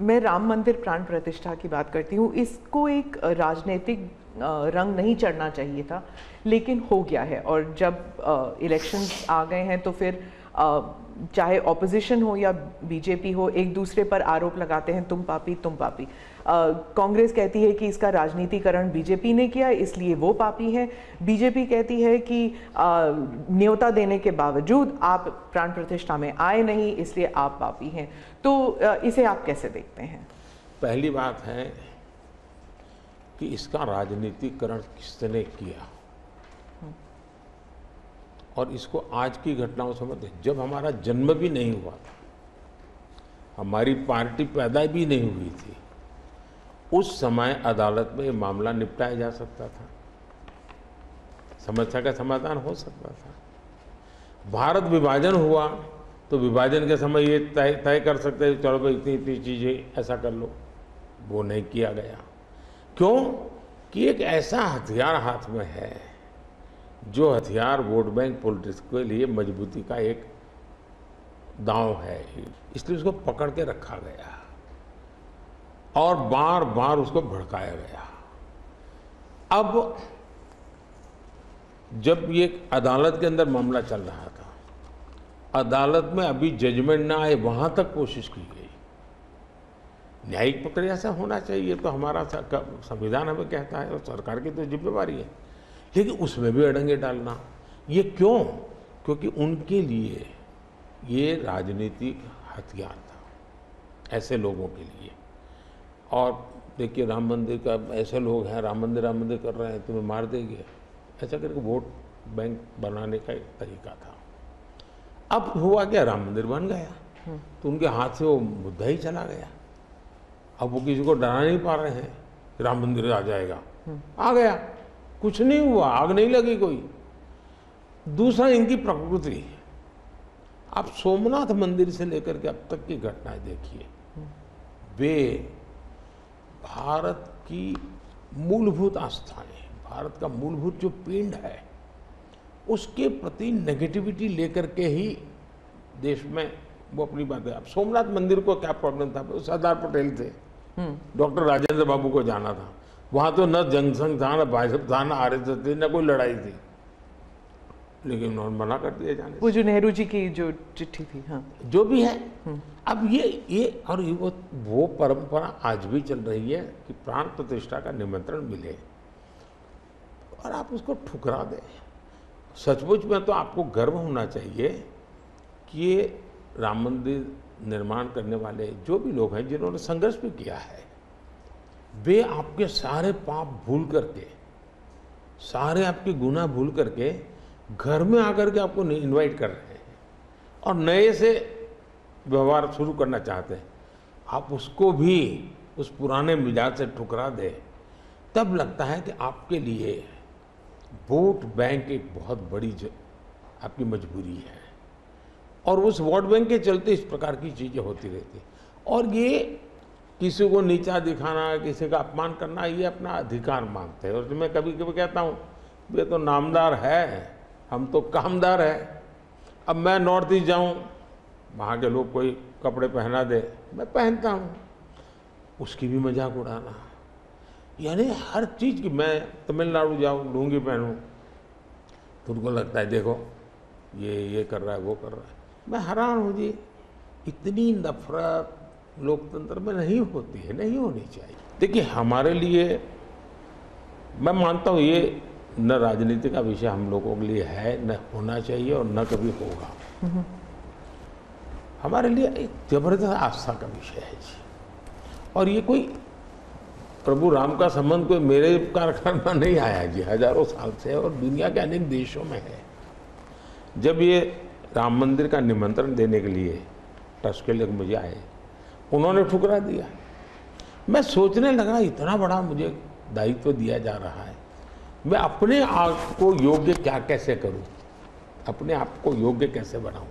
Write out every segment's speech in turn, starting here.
मैं राम मंदिर प्राण प्रतिष्ठा की बात करती हूँ। इसको एक राजनीतिक रंग नहीं चढ़ना चाहिए था, लेकिन हो गया है। और जब इलेक्शंस आ गए हैं तो फिर चाहे ऑपोजिशन हो या बीजेपी हो, एक दूसरे पर आरोप लगाते हैं, तुम पापी तुम पापी। कांग्रेस कहती है कि इसका राजनीतिकरण बीजेपी ने किया इसलिए वो पापी हैं। बीजेपी कहती है कि न्योता देने के बावजूद आप प्राण प्रतिष्ठा में आए नहीं इसलिए आप पापी हैं। तो इसे आप कैसे देखते हैं? पहली बात है कि इसका राजनीतिकरण किसने किया, और इसको आज की घटनाओं से मत। जब हमारा जन्म भी नहीं हुआ था, हमारी पार्टी पैदा भी नहीं हुई थी, उस समय अदालत में ये मामला निपटाया जा सकता था, समस्या का समाधान हो सकता था। भारत विभाजन हुआ तो विभाजन के समय ये तय कर सकते हैं चलो भाई इतनी इतनी चीज़ें ऐसा कर लो, वो नहीं किया गया। क्यों? कि एक ऐसा हथियार हाथ में है जो हथियार वोट बैंक पॉलिटिक्स के लिए मजबूती का एक दांव है, इसलिए उसको पकड़ के रखा गया और बार बार उसको भड़काया गया। अब जब ये अदालत के अंदर मामला चल रहा था, अदालत में अभी जजमेंट ना आए वहां तक कोशिश की गई। न्यायिक प्रक्रिया से होना चाहिए तो हमारा संविधान हमें कहता है, और सरकार की तो जिम्मेवारी है, लेकिन उसमें भी अड़ंगे डालना, ये क्यों? क्योंकि उनके लिए ये राजनीतिक हथियार था, ऐसे लोगों के लिए। और देखिए राम मंदिर का, ऐसे लोग हैं राम मंदिर कर रहे हैं, तुम्हें मार देंगे, ऐसा करके वोट बैंक बनाने का एक तरीका था। अब हुआ क्या, राम मंदिर बन गया तो उनके हाथ से वो मुद्दा ही चला गया। अब वो किसी को डरा नहीं पा रहे हैं, राम मंदिर आ जाएगा, आ गया, कुछ नहीं हुआ, आग नहीं लगी कोई। दूसरा, इनकी प्रकृति, आप सोमनाथ मंदिर से लेकर के अब तक की घटनाएं देखिए, वे भारत की मूलभूत आस्थाएं, भारत का मूलभूत जो पिंड है उसके प्रति नेगेटिविटी लेकर के ही देश में वो अपनी बात है। अब सोमनाथ मंदिर को क्या प्रॉब्लम था? सरदार पटेल थे, डॉक्टर राजेंद्र बाबू को जाना था, वहां तो न जनसंघ था, न भाजपा था, न आरएसएस थी, न कोई लड़ाई थी, लेकिन उन्होंने मना कर दिया जाने। वो जो नेहरू जी की जो चिट्ठी थी, हाँ, जो भी है। अब ये और वो परंपरा आज भी चल रही है कि प्राण प्रतिष्ठा का निमंत्रण मिले और आप उसको ठुकरा दें। सचमुच में तो आपको गर्व होना चाहिए कि ये राम मंदिर निर्माण करने वाले जो भी लोग हैं, जिन्होंने संघर्ष भी किया है, वे आपके सारे पाप भूल करके, सारे आपके गुनाह भूल करके घर में आकर के आपको इनवाइट कर रहे हैं और नए से व्यवहार शुरू करना चाहते हैं। आप उसको भी उस पुराने मिजाज से ठुकरा दे, तब लगता है कि आपके लिए वोट बैंक एक बहुत बड़ी आपकी मजबूरी है, और उस वोट बैंक के चलते इस प्रकार की चीज़ें होती रहती। और ये किसी को नीचा दिखाना, किसी का अपमान करना, ये अपना अधिकार मानते हैं। और मैं कभी कभी कहता हूँ वे तो नामदार है, हम तो कामदार है। अब मैं नॉर्थ ईस्ट जाऊँ, वहाँ के लोग कोई कपड़े पहना दे, मैं पहनता हूँ, उसकी भी मजाक उड़ाना, यानी हर चीज़ की। मैं तमिलनाडु जाऊँ, लुंगी पहनूँ, तो उनको लगता है देखो ये कर रहा है, वो कर रहा है। मैं हैरान हूँ जी, इतनी नफरत लोकतंत्र में नहीं होती है, नहीं होनी चाहिए। देखिए हमारे लिए, मैं मानता हूँ ये न राजनीति का विषय हम लोगों के लिए है, न होना चाहिए और न कभी होगा। हमारे लिए एक जबरदस्त आस्था का विषय है जी। और ये कोई प्रभु राम का संबंध कोई मेरे कारखाना में नहीं आया जी, हजारों साल से, और दुनिया के अनेक देशों में है। जब ये राम मंदिर का निमंत्रण देने के लिए ट्रस्ट के लोग मुझे आए, उन्होंने ठुकरा दिया। मैं सोचने लगा इतना बड़ा मुझे दायित्व दिया जा रहा है, मैं अपने आप को योग्य क्या कैसे करूं, अपने आप को योग्य कैसे बनाऊं।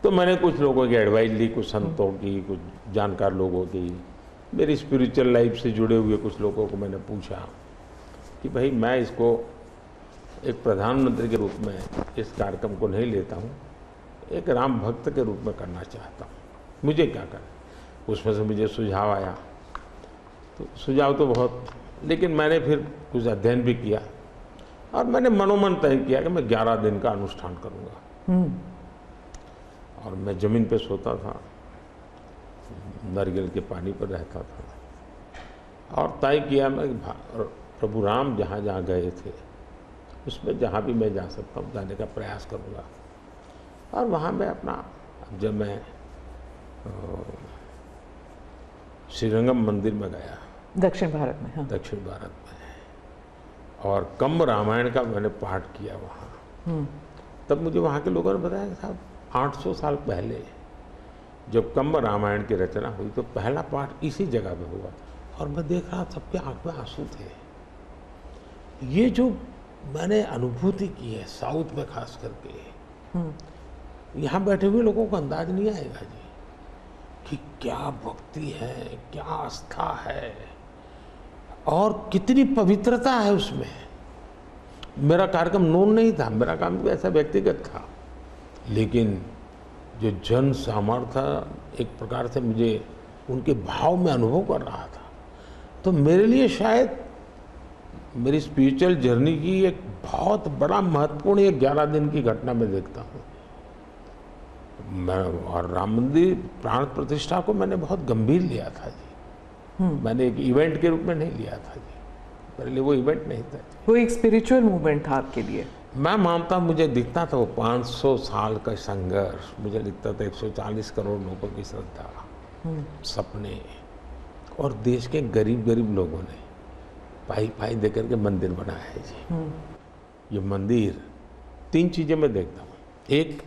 तो मैंने कुछ लोगों की एडवाइस ली, कुछ संतों की, कुछ जानकार लोगों की, मेरी स्पिरिचुअल लाइफ से जुड़े हुए कुछ लोगों को मैंने पूछा कि भाई मैं इसको एक प्रधानमंत्री के रूप में इस कार्यक्रम को नहीं लेता हूँ, एक राम भक्त के रूप में करना चाहता हूँ, मुझे क्या करना। उसमें से मुझे सुझाव आया, तो सुझाव तो बहुत, लेकिन मैंने फिर कुछ अध्ययन भी किया और मैंने मनोमन तय किया कि मैं 11 दिन का अनुष्ठान करूँगा। और मैं ज़मीन पे सोता था, नारियल के पानी पर रहता था और तय किया मैं कि प्रभु राम जहाँ जहाँ गए थे उसमें जहाँ भी मैं जा सकता हूँ जाने का प्रयास करूँगा। और वहाँ मैं अपना, जब मैं श्रीरंगम मंदिर में गया, दक्षिण भारत में, हाँ। दक्षिण भारत में, और कम्ब रामायण का मैंने पाठ किया वहाँ, तब मुझे वहाँ के लोगों ने बताया कि साहब 800 साल पहले जब कम्ब रामायण की रचना हुई तो पहला पाठ इसी जगह पे हुआ। और मैं देख रहा सबके आंख में आंसू थे। ये जो मैंने अनुभूति की है साउथ में खास करके, यहाँ बैठे हुए लोगों को अंदाज नहीं आएगा जी कि क्या भक्ति है, क्या आस्था है और कितनी पवित्रता है उसमें। मेरा कार्यक्रम नोन नहीं था, मेरा काम भी ऐसा व्यक्तिगत था, लेकिन जो जन सामर्थ्य एक प्रकार से मुझे उनके भाव में अनुभव कर रहा था, तो मेरे लिए शायद मेरी स्पिरिचुअल जर्नी की एक बहुत बड़ा महत्वपूर्ण ये 11 दिन की घटना मैं देखता हूँ। मैं और राम मंदिर प्राण प्रतिष्ठा को मैंने बहुत गंभीर लिया था जी। मैंने एक इवेंट के रूप में नहीं लिया था जी, मेरे लिए वो इवेंट नहीं था। वो एक स्पिरिचुअल मूवमेंट था आपके लिए? मैं मानता, मुझे दिखता था वो 500 साल का संघर्ष, मुझे दिखता था 140 करोड़ लोगों की श्रद्धा, सपने, और देश के गरीब गरीब लोगों ने पाई पाई दे करके मंदिर बनाया है जी। ये मंदिर 3 चीजें मैं देखता हूँ। एक,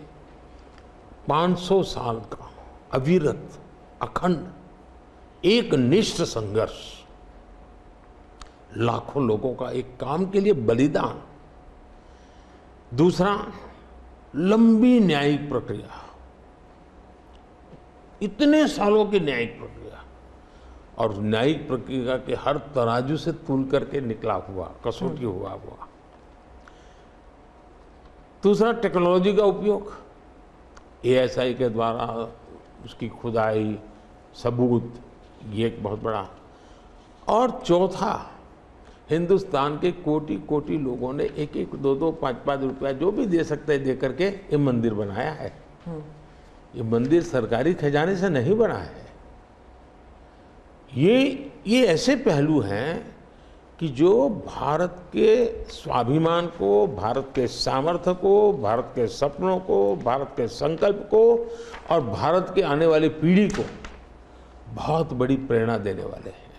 500 साल का अविरत अखंड एक निष्ठ संघर्ष, लाखों लोगों का एक काम के लिए बलिदान। दूसरा, लंबी न्यायिक प्रक्रिया, इतने सालों की न्यायिक प्रक्रिया, और न्यायिक प्रक्रिया के हर तराजू से तूल करके निकला हुआ, कसौटी हुआ। दूसरा, टेक्नोलॉजी का उपयोग, ASI के द्वारा उसकी खुदाई, सबूत, ये एक बहुत बड़ा। और चौथा, हिंदुस्तान के कोटि कोटि लोगों ने 1-1, 2-2, 5-5 रुपया जो भी दे सकते हैं दे करके ये मंदिर बनाया है। ये मंदिर सरकारी खजाने से नहीं बना है। ये ऐसे पहलू हैं कि जो भारत के स्वाभिमान को, भारत के सामर्थ्य को, भारत के सपनों को, भारत के संकल्प को और भारत के आने वाली पीढ़ी को बहुत बड़ी प्रेरणा देने वाले हैं।